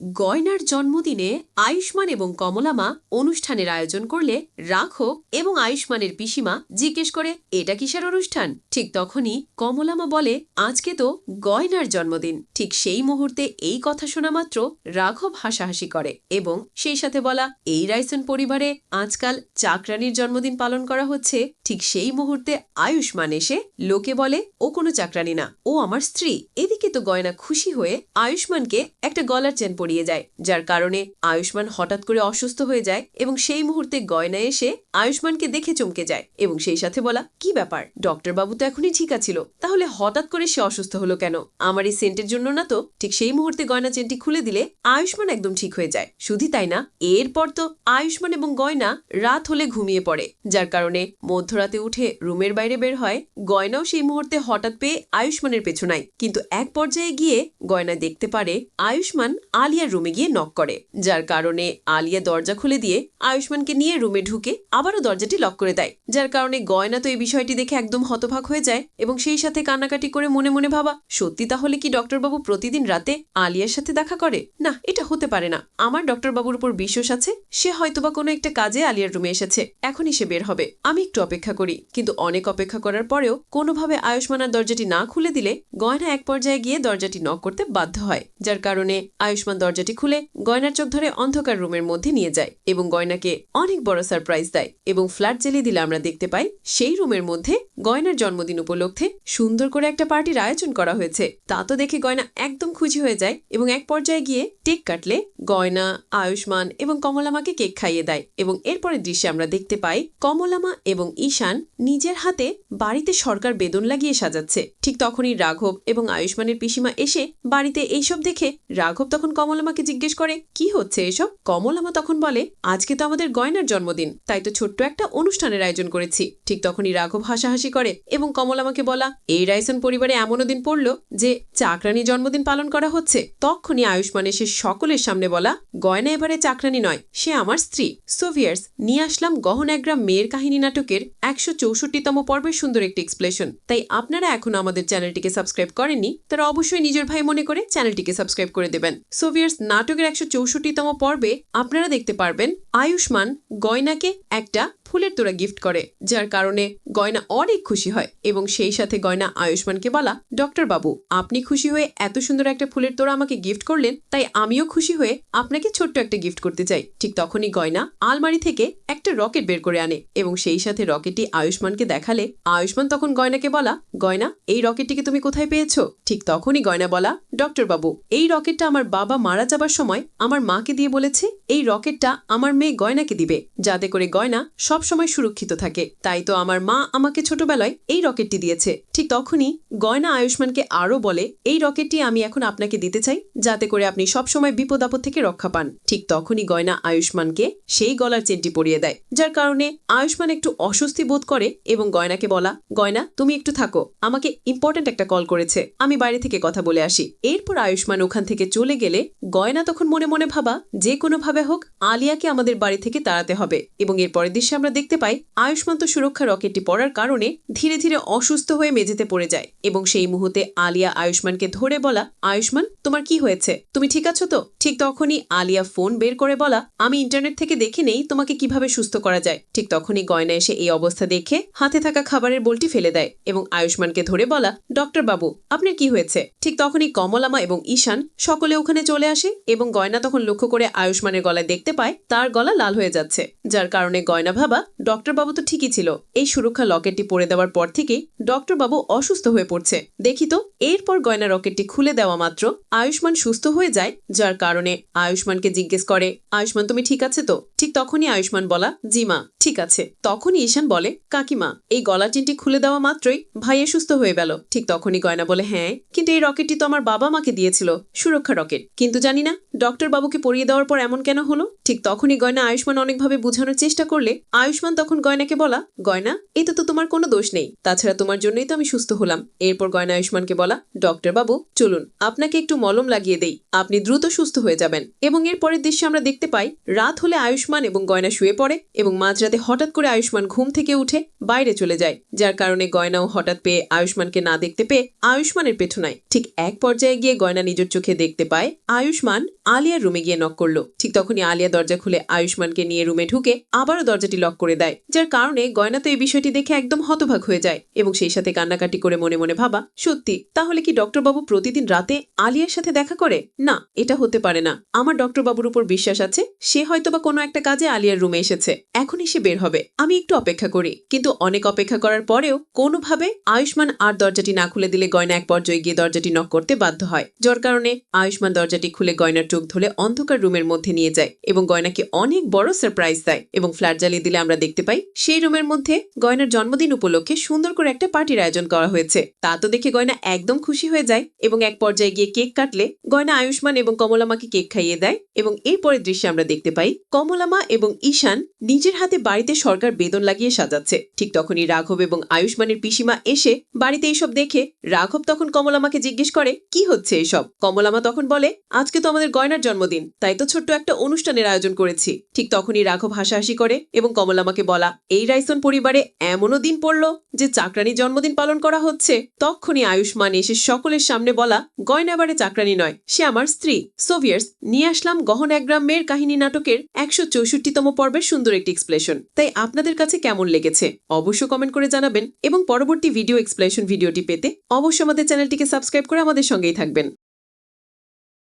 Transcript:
গয়নার জন্মদিনে আয়ুষ্মান এবং কমলামা অনুষ্ঠানের আয়োজন করলে রাঘব এবং আয়ুষ্মানের পিসিমা জিজ্ঞেস করে এটা কিসের অনুষ্ঠান। ঠিক তখনই কমলামা বলে আজকে তো গয়নার জন্মদিন। ঠিক সেই মুহূর্তে এই কথা শোনা মাত্র রাঘব হাসাহাসি করে এবং সেই সাথে বলা এই রাইসন পরিবারে আজকাল চাকরানির জন্মদিন পালন করা হচ্ছে। ঠিক সেই মুহূর্তে আয়ুষ্মান এসে লোকে বলে ও কোনো চাকরানি না, ও আমার স্ত্রী। এদিকে তো গয়না খুশি হয়ে আয়ুষ্মানকে একটা গলার চেন পরিয়ে যায়, যার কারণে আয়ুষ্মান হঠাৎ করে অসুস্থ হয়ে যায় এবং সেই মুহূর্তে গয়না এসে আয়ুষ্মানকে দেখে চমকে যায় এবং সেই সাথে বলা কি ব্যাপার, ডক্টর বাবু তো এখনই ঠিক আছিল, তাহলে হঠাৎ করে সে অসুস্থ হলো কেন? আমার এই সেন্টের জন্য না তো। ঠিক সেই মুহূর্তে গয়না চেনটি খুলে দিলে আয়ুষ্মান একদম ঠিক হয়ে যায়। শুধু তাই না, এরপর তো আয়ুষ্মান এবং গয়না রাত হলে ঘুমিয়ে পড়ে, যার কারণে মধ্যরাতে উঠে রুমের বাইরে বের হয়। গয়নাও সেই মুহূর্তে হঠাৎ পেয়ে আয়ুষ্মানের পেছনায়, কিন্তু এক পর্যায়ে গিয়ে গয়না দেখতে পারে আয়ুষ্মান আলিয়ার রুমে গিয়ে নক করে, যার কারণে আলিয়া দরজা খুলে দিয়ে আয়ুষ্মানকে নিয়ে রুমে ঢুকে আবারও দরজাটি লক করে দেয়। যার কারণে গয়না তো এই বিষয়টি দেখে একদম হতবাক হয়ে যায় এবং সেই সাথে কান্নাকাটি করে মনে মনে ভাবা সত্যি তাহলে কি ডক্টরবাবু প্রতিদিন রাতে আলিয়ার সাথে দেখা করে? না, এটা হতে পারে না। আমার ডক্টরবাবুর উপর বিশ্বাস আছে, সে হয়তোবা কোনো একটা কাজে আলিয়ার রুমে এসেছে, এখনই সে বের হবে। আমি একটু অপেক্ষা করি। কিন্তু অনেক অপেক্ষা করার পরেও কোনোভাবে আয়ুষ্মান আর দরজাটি না খুলে দিলে গয়না এক পর্যায়ে গিয়ে দরজাটি নক করতে বাধ্য হয়, যার কারণে আয়ুষ্মান দরজাটি খুলে গয়নার চোখ ধরে অন্ধকার রুমের মধ্যে নিয়ে যায় এবং গয়নাকে অনেক বড় সারপ্রাইজ দেয় এবং ফ্ল্যাট জ্বেলে দিলে আমরা দেখতে পাই সেই রুমের মধ্যে গয়নার জন্মদিন উপলক্ষে সুন্দর করে একটা পার্টির আয়োজন করা হয়েছে। তা তো দেখে গয়না একদম খুশি হয়ে যায় এবং এক পর্যায়ে গিয়ে কেক কাটলে গয়না, আয়ুষ্মান এবং কমলামাকে কেক খাইয়ে দেয় এবং এরপরের দৃশ্যে আমরা দেখতে পাই কমলামা এবং ঈশান নিজের হাতে বাড়িতে সরকার বেদন লাগিয়ে সাজাচ্ছে। ঠিক তখনই রাঘব এবং আয়ুষ্মানের পিসিমা এসে বাড়িতে এইসব দেখে রাঘব তখন কমলামাকে জিজ্ঞেস করে কি হচ্ছে এসব। কমলামা তখন বলে আজকে তো আমাদের গয়নার জন্মদিন, তাই তো ছোট্ট একটা অনুষ্ঠানের আয়োজন করেছি। ঠিক তখনই রাঘব হাসাহাসি করে এবং কমলামাকে বলা এই রাইসন পরিবারে এমনও দিন পড়লো যে চাকরানি জন্মদিন পালন করা হচ্ছে। তখনই আয়ুষ্মান এসে সকলের সামনে বলা গয়না এবারে চাকরানি নয়, সে আমার স্ত্রী। সোভিয়ার্স, নিয়ে আসলাম গহনা এক গ্রাম মেয়ের কাহিনী নাটকের 164তম পর্বের সুন্দর একটি এক্সপ্লেশন। তাই আপনারা এখনো আমাদের চ্যানেলটিকে সাবস্ক্রাইব করেননি, তারা অবশ্যই নিজের ভাই মনে করে চ্যানেলটিকে সাবস্ক্রাইব করে দেবেন। সোভিয়ার্স, নাটকের 164তম পর্বে আপনারা দেখতে পারবেন আয়ুষ্মান গয়নাকে একটা ফুলের তোড়া গিফট করে, যার কারণে গয়না অনেক খুশি হয় এবং সেই সাথে গয়না আয়ুষ্মানকে বলা ডক্টর বাবু, আপনি খুশি হয়ে এত সুন্দর একটা ফুলের তোড়া আমাকে গিফট করলেন, তাই আমিও খুশি হয়ে আপনাকে ছোট্ট একটা গিফট করতে চাই। ঠিক তখনই গয়না আলমারি থেকে একটা রকেট বের করে আনে এবং সেই সাথে রকেটটি আয়ুষ্মানকে দেখালে আয়ুষ্মান তখন গয়নাকে বলা গয়না, এই রকেটটিকে তুমি কোথায় পেয়েছো? ঠিক তখনই গয়না বলা ডক্টর বাবু, এই রকেটটা আমার বাবা মারা যাবার সময় আমার মাকে দিয়ে বলেছে এই রকেটটা আমার মেয়ে গয়নাকে দিবে, যাতে করে গয়না সব সময় সুরক্ষিত থাকে। তাই তো আমার মা আমাকে ছোটবেলায় এই রকেটটি দিয়েছে। ঠিক তখনই গয়না আয়ুষ্মানকে আরো বলে এই রকেটটি আমি এখন আপনাকে দিতে চাই, যাতে করে আপনি সব সময় বিপদ আপদ থেকে রক্ষা পান। ঠিক তখনই গয়না আয়ুষ্মানকে সেই গলার চেনটি পরিয়ে দেয়, যার কারণে আয়ুষ্মান একটু অস্বস্তি বোধ করে এবং গয়নাকে বলা গয়না তুমি একটু থাকো, আমাকে ইম্পর্টেন্ট একটা কল করেছে, আমি বাইরে থেকে কথা বলে আসি। এরপর আয়ুষ্মান ওখান থেকে চলে গেলে গয়না তখন মনে মনে ভাবা যে কোনো ভাবে হোক আলিয়াকে আমাদের বাড়ি থেকে তাড়াতে হবে এবং এরপরের দৃশ্যে আমরা দেখতে পাই আয়ুষ্মান তো সুরক্ষা রকেটটি পড়ার কারণে ধীরে ধীরে অসুস্থ হয়ে মেঝেতে পড়ে যায় এবং সেই মুহূর্তে আলিয়া আয়ুষ্মানকে ধরে বলা আয়ুষ্মান তোমার কি হয়েছে, তুমি ঠিক আছো তো? ঠিক তখনই আলিয়া ফোন বের করে বলা আমি ইন্টারনেট থেকে দেখে নেই তোমাকে কিভাবে সুস্থ করা যায়। ঠিক তখনই গয়না এসে এই অবস্থা দেখে হাতে থাকা খাবারের বোলটি ফেলে দেয় এবং আয়ুষ্মানকে ধরে বলা ডক্টর বাবু আপনার কি হয়েছে? ঠিক তখনই কমলামা এবং ঈশান সকলে ওখানে চলে আসে এবং গয়না তখন লক্ষ্য করে আয়ুষ্মানের গলায় দেখতে পায় তার গলা লাল হয়ে যাচ্ছে, যার কারণে গয়না ভাবা ডক্টর বাবু তো ঠিকই ছিল, এই সুরক্ষা লকেটটি পরে দেওয়ার পর থেকেই ডক্টর বাবু অসুস্থ হয়ে পড়ছে। দেখি তো। এরপর গয়না রকেটটি খুলে দেওয়া মাত্র আয়ুষ্মান সুস্থ হয়ে যায়, যার কারণে আয়ুষ্মানকে জিজ্ঞেস করে আয়ুষ্মান তুমি ঠিক আছে তো? ঠিক তখনই আয়ুষ্মান বলা জি মা ঠিক আছে। তখনই ঈশান বলে কাকিমা এই গলা চেনটি খুলে দেওয়া মাত্রই ভাইয়া সুস্থ হয়ে গেল। ঠিক তখনই গয়না বলে হ্যাঁ, কিন্তু এই রকেটটি তো আমার বাবা মাকে দিয়েছিল, সুরক্ষা রকেট, কিন্তু জানি না ডক্টর বাবুকে পরিয়ে দেওয়ার পর এমন কেন হলো। ঠিক তখনই গয়না আয়ুষ্মান অনেকভাবে বোঝানোর চেষ্টা করলে আয়ুষ্মান তখন গয়নাকে বলা গয়না এতে তো তোমার কোনো দোষ নেই, তাছাড়া তোমার জন্যই তো আমি সুস্থ হলাম। এরপর গয়না আয়ুষ্মানকে বলা ডক্টর বাবু চলুন আপনাকে একটু মলম লাগিয়ে দেই, আপনি দ্রুত সুস্থ হয়ে যাবেন। এবং এর পরের দৃশ্যে আমরা দেখতে পাই রাত হলে আয়ুষ্মান এবং গয়না শুয়ে পড়ে এবং মাঝরাতে হঠাৎ করে আয়ুষ্মান ঘুম থেকে উঠে বাইরে চলে যায়, যার কারণে গয়নাও হঠাৎ পেয়ে আয়ুষ্মানকে না দেখতে পেয়ে আয়ুষ্মানের পেছনায়। ঠিক এক পর্যায়ে গিয়ে গয়না নিজের চোখে দেখতে পায় আয়ুষ্মান আলিয়ার রুমে গিয়ে নক করলো। ঠিক তখনই আলিয়া দরজা খুলে আয়ুষ্মানকে নিয়ে রুমে ঢুকে আবারও দরজাটি লক করে দেয়, যার কারণে গয়না তো এই বিষয়টি দেখে একদম হতবাক হয়ে যায় এবং সেই সাথে কান্নাকাটি করে মনে মনে ভাবা, সত্যি তাহলে কি ডক্টর বাবু প্রতিদিন রাতে আলিয়ার সাথে দেখা করে? না, এটা হতে পারে না। আমার ডক্টর বাবুর উপর বিশ্বাস আছে, সে হয়তোবা কোনো একটা কাজে আলিয়ার রুমে এসেছে, এখনই সে বের হবে। আমি একটু অপেক্ষা করি। কিন্তু অনেক অপেক্ষা করার পরেও কোনোভাবে আয়ুষ্মান আর দরজাটি না খুলে দিলে গয়না এক পর্যায়ে গিয়ে দরজাটি নক করতে বাধ্য হয়, যার কারণে আয়ুষ্মান দরজাটি খুলে গয়নার চোখ ধরে অন্ধকার রুমের মধ্যে নিয়ে যায় এবং গয়নাকে অনেক বড় সারপ্রাইজ দেয় এবং ফ্ল্যাট জ্বালিয়ে দিলে আমরা দেখতে পাই সেই রুমের মধ্যে গয়নার জন্মদিন উপলক্ষে সুন্দর করে একটা পার্টির আয়োজন করা হয়েছে। তা তো দেখে গয়না একদম খুশি হয়ে যায় এবং এক পর্যায়ে গিয়ে কেক কাটলে গয়না আয়ুষ্মান এবং কমলামাকে কেক খাইয়ে দেয় এবং এরপরের দৃশ্যে আমরা দেখতে পাই কমলামা এবং ঈশান নিজের হাতে বাড়িতে সরকার বেদন লাগিয়ে সাজাচ্ছে। ঠিক তখনই রাঘব এবং আয়ুষ্মানের পিসিমা এসে বাড়িতে এইসব দেখে রাঘব তখন কমলামাকে জিজ্ঞেস করে, কি হচ্ছে এসব? কমলামা তখন বলে, আজকে তো আমাদের গয়নার জন্মদিন, তাই তো ছোট্ট একটা অনুষ্ঠানের আয়োজন করেছি। ঠিক তখনই রাঘব হাসাহাসি করে এবং কমলামাকে বলা, এই রাইসন পরিবারে এমনও দিন পড়ল যে চাকরানি জন্মদিন পালন করা হচ্ছে। তখনই আয়ুষ্মান এসে সকলের সামনে বলা, গয়না এবারে চাকরানি নয়, সে আমার স্ত্রী। সোভিয়ার্স, নিয়ে আসলাম গহন এক গ্রাম মেয়ের কাহিনী নাটকের 164তম পর্বের সুন্দর একটি এক্সপ্লেশন। তাই আপনাদের কাছে কেমন লেগেছে অবশ্য কমেন্ট করে জানাবেন এবং পরবর্তী ভিডিও এক্সপ্লেশন ভিডিওটি পেতে অবশ্যই আমাদের চ্যানেলটিকে সাবস্ক্রাইব করে আমাদের সঙ্গেই থাকবেন।